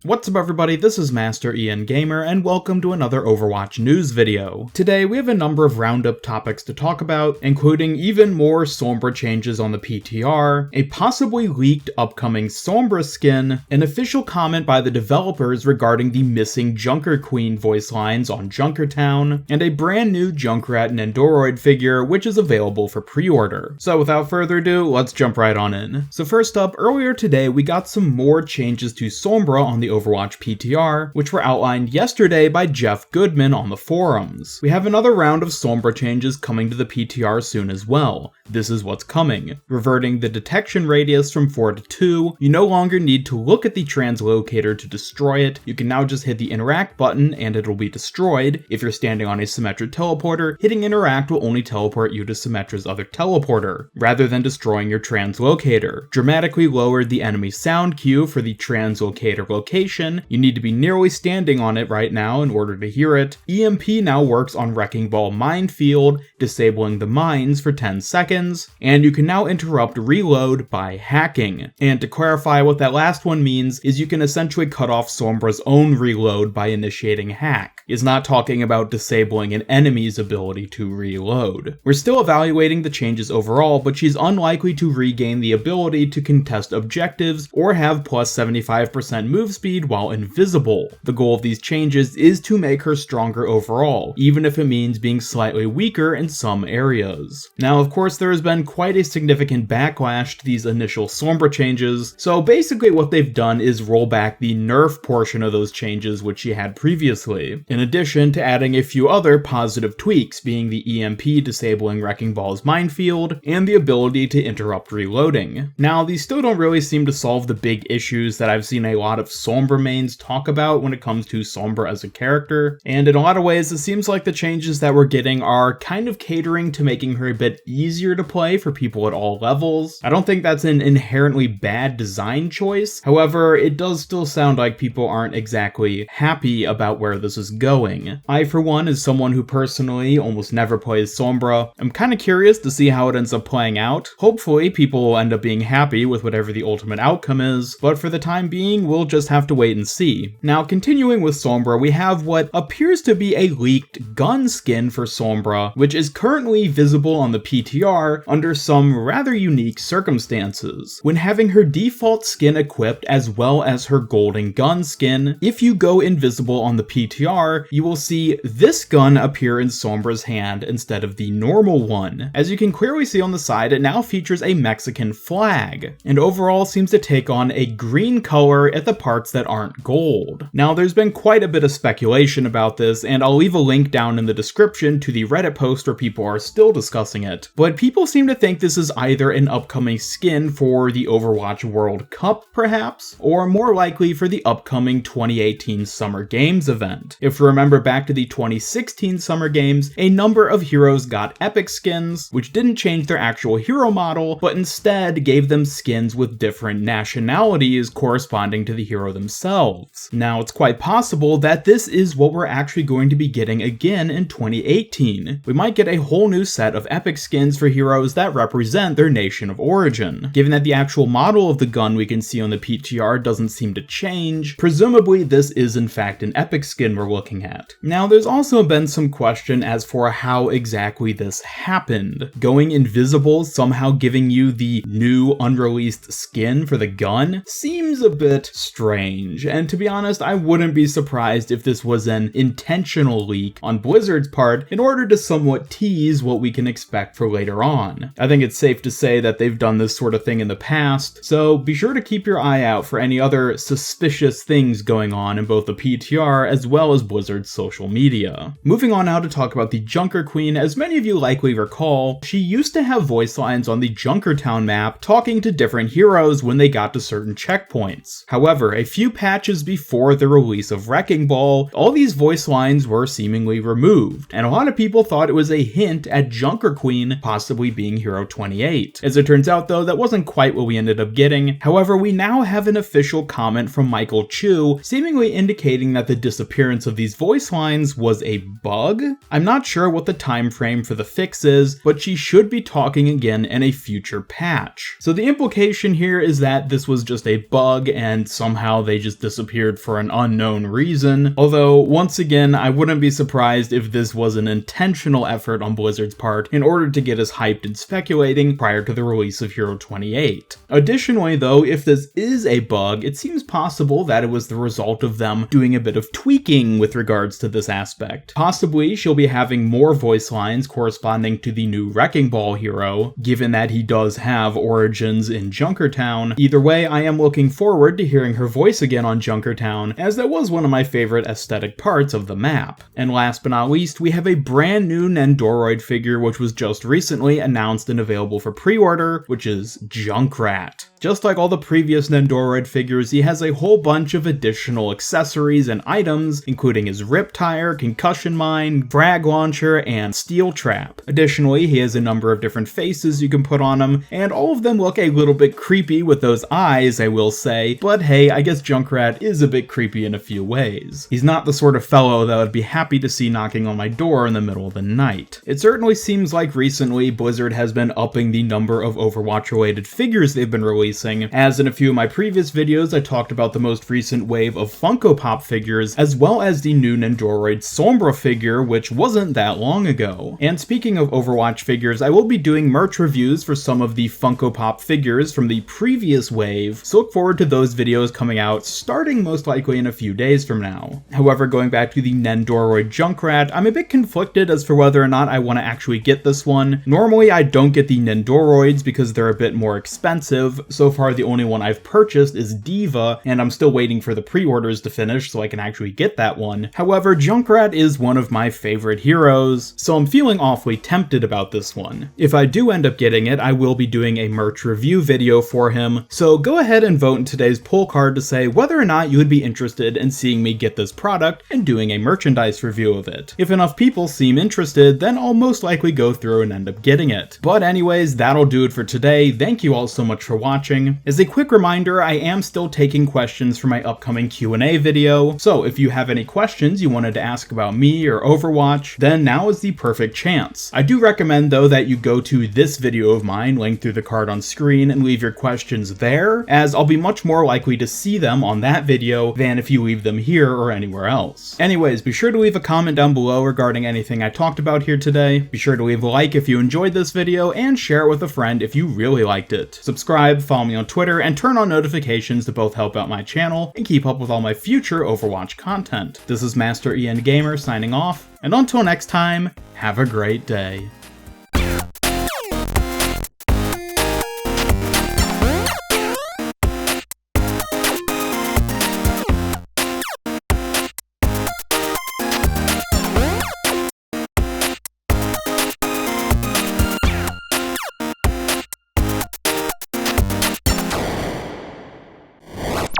What's up everybody, this is Master Ian Gamer and welcome to another Overwatch news video. Today we have a number of roundup topics to talk about, including even more Sombra changes on the PTR, a possibly leaked upcoming Sombra skin, an official comment by the developers regarding the missing Junker Queen voice lines on Junkertown, and a brand new Junkrat Nendoroid figure which is available for pre-order. So without further ado, let's jump right on in. So first up, earlier today we got some more changes to Sombra on the Overwatch PTR, which were outlined yesterday by Jeff Goodman on the forums. We have another round of Sombra changes coming to the PTR soon as well. This is what's coming. Reverting the detection radius from 4 to 2, you no longer need to look at the translocator to destroy it. You can now just hit the interact button and it'll be destroyed. If you're standing on a Symmetra teleporter, hitting interact will only teleport you to Symmetra's other teleporter, rather than destroying your translocator. Dramatically lowered the enemy sound cue for the translocator location. You need to be nearly standing on it right now in order to hear it. EMP now works on Wrecking Ball Minefield, disabling the mines for 10 seconds, and you can now interrupt reload by hacking. And to clarify what that last one means is you can essentially cut off Sombra's own reload by initiating hack. It's not talking about disabling an enemy's ability to reload. We're still evaluating the changes overall, but she's unlikely to regain the ability to contest objectives or have plus 75% move speed while invisible. The goal of these changes is to make her stronger overall, even if it means being slightly weaker in some areas. Now, of course, there has been quite a significant backlash to these initial Sombra changes, so basically what they've done is roll back the nerf portion of those changes which she had previously, in addition to adding a few other positive tweaks, being the EMP disabling Wrecking Ball's Minefield, and the ability to interrupt reloading. Now, these still don't really seem to solve the big issues that I've seen a lot of Sombra mains talk about when it comes to Sombra as a character, and in a lot of ways it seems like the changes that we're getting are kind of catering to making her a bit easier to play for people at all levels. I don't think that's an inherently bad design choice, however it does still sound like people aren't exactly happy about where this is going. I for one, as someone who personally almost never plays Sombra, I'm kind of curious to see how it ends up playing out. Hopefully people will end up being happy with whatever the ultimate outcome is, but for the time being we'll just have to wait and see. Now, continuing with Sombra, we have what appears to be a leaked gun skin for Sombra, which is currently visible on the PTR under some rather unique circumstances. When having her default skin equipped as well as her golden gun skin, if you go invisible on the PTR, you will see this gun appear in Sombra's hand instead of the normal one. As you can clearly see on the side, it now features a Mexican flag, and overall seems to take on a green color at the parts that aren't gold. Now, there's been quite a bit of speculation about this, and I'll leave a link down in the description to the Reddit post where people are still discussing it, but people seem to think this is either an upcoming skin for the Overwatch World Cup, perhaps, or more likely for the upcoming 2018 Summer Games event. If you remember back to the 2016 Summer Games, a number of heroes got epic skins, which didn't change their actual hero model, but instead gave them skins with different nationalities corresponding to the hero themselves. Now, it's quite possible that this is what we're actually going to be getting again in 2018. We might get a whole new set of epic skins for heroes that represent their nation of origin. Given that the actual model of the gun we can see on the PTR doesn't seem to change, presumably this is in fact an epic skin we're looking at. Now, there's also been some question as for how exactly this happened. Going invisible, somehow giving you the new unreleased skin for the gun, seems a bit strange, and to be honest, I wouldn't be surprised if this was an intentional leak on Blizzard's part in order to somewhat tease what we can expect for later on. I think it's safe to say that they've done this sort of thing in the past, so be sure to keep your eye out for any other suspicious things going on in both the PTR as well as Blizzard's social media. Moving on now to talk about the Junker Queen, as many of you likely recall, she used to have voice lines on the Junkertown map talking to different heroes when they got to certain checkpoints. However, a few patches before the release of Wrecking Ball, all these voice lines were seemingly removed, and a lot of people thought it was a hint at Junker Queen possibly being Hero 28. As it turns out though, that wasn't quite what we ended up getting. However, we now have an official comment from Michael Chu, seemingly indicating that the disappearance of these voice lines was a bug. I'm not sure what the time frame for the fix is, but she should be talking again in a future patch. So the implication here is that this was just a bug and somehow they they just disappeared for an unknown reason. Although, once again, I wouldn't be surprised if this was an intentional effort on Blizzard's part in order to get us hyped and speculating prior to the release of Hero 28. Additionally though, if this is a bug, it seems possible that it was the result of them doing a bit of tweaking with regards to this aspect. Possibly she'll be having more voice lines corresponding to the new Wrecking Ball hero, given that he does have origins in Junkertown. Either way, I am looking forward to hearing her voice again on Junkertown, as that was one of my favorite aesthetic parts of the map. And last but not least, we have a brand new Nendoroid figure which was just recently announced and available for pre-order, which is Junkrat. Just like all the previous Nendoroid figures, he has a whole bunch of additional accessories and items, including his rip tire, concussion mine, frag launcher, and steel trap. Additionally, he has a number of different faces you can put on him, and all of them look a little bit creepy with those eyes, I will say, but hey, I guess Junkrat is a bit creepy in a few ways. He's not the sort of fellow that I'd be happy to see knocking on my door in the middle of the night. It certainly seems like recently Blizzard has been upping the number of Overwatch-related figures they've been releasing, as in a few of my previous videos I talked about the most recent wave of Funko Pop figures, as well as the new Nendoroid Sombra figure, which wasn't that long ago. And speaking of Overwatch figures, I will be doing merch reviews for some of the Funko Pop figures from the previous wave, so look forward to those videos coming out starting most likely in a few days from now. However, going back to the Nendoroid Junkrat, I'm a bit conflicted as for whether or not I want to actually get this one. Normally I don't get the Nendoroids because they're a bit more expensive. So far the only one I've purchased is Diva, and I'm still waiting for the pre-orders to finish so I can actually get that one. However, Junkrat is one of my favorite heroes, so I'm feeling awfully tempted about this one. If I do end up getting it, I will be doing a merch review video for him, so go ahead and vote in today's poll card to say whether or not you would be interested in seeing me get this product and doing a merchandise review of it. If enough people seem interested, then I'll most likely go through and end up getting it. But anyways, that'll do it for today. Thank you all so much for watching. As a quick reminder, I am still taking questions for my upcoming Q&A video, so if you have any questions you wanted to ask about me or Overwatch, then now is the perfect chance. I do recommend though that you go to this video of mine, linked through the card on screen, and leave your questions there, as I'll be much more likely to see them on that video than if you leave them here or anywhere else. Anyways, be sure to leave a comment down below regarding anything I talked about here today. Be sure to leave a like if you enjoyed this video, and share it with a friend if you really liked it. Subscribe, follow me on Twitter, and turn on notifications to both help out my channel and keep up with all my future Overwatch content. This is Master Gamer signing off, and until next time, have a great day.